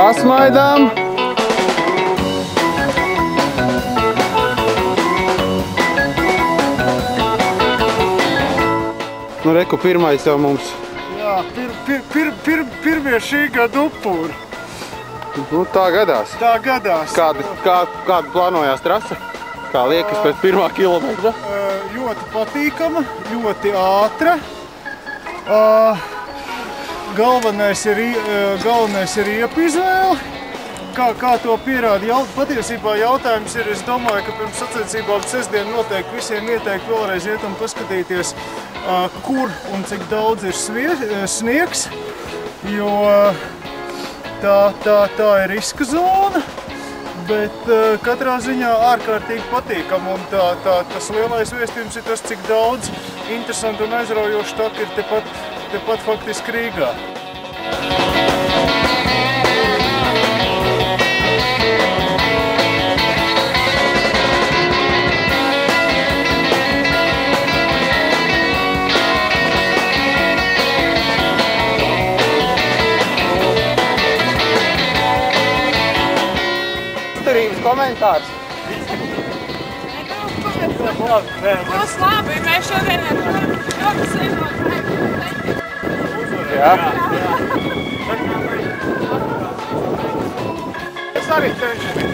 Pasmaidām. Nu, reku, pirmais jau mums. Jā, pirmie šī gada upuri. Nu, tā gadās. Tā gadās. Kāda plānojās trase? Kā liekas pēc pirmā kilometra? Ļoti patīkama, ļoti ātra. Galvenais ir iepu izvēle. Kā to pierāda? Patiesībā jautājums ir, es domāju, ka pirms sacensībām sestdien noteikti visiem ieteikt vēlreiz iet un paskatīties, kur un cik daudz ir sniegs, jo tā ir riska zona, bet katrā ziņā ārkārtīgi patīkama, un tas lielais vēstījums ir tas, cik daudz interesanti un aizraujoši taki ir tepat faktiski Rīgā. Komentārs. Būs labi, mēs šodien ar ļoti sīvāk. Jā. Es arī cenšamies.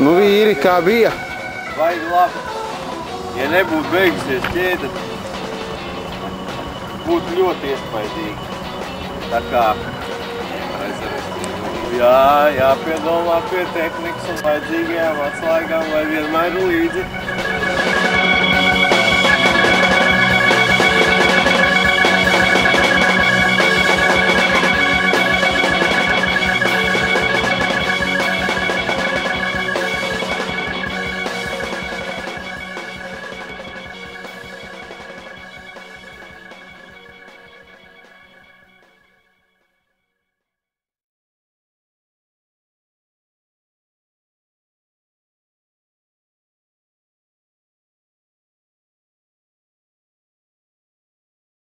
Nu, vīri, kā bija? Baigi labi. Ja nebūtu beigusies ķēde, būtu ļoti iespaidīgi. Tā kā jāpiedomā pie tehnikas un vajadzīgajām atslēgām, lai vienmēr līdzi.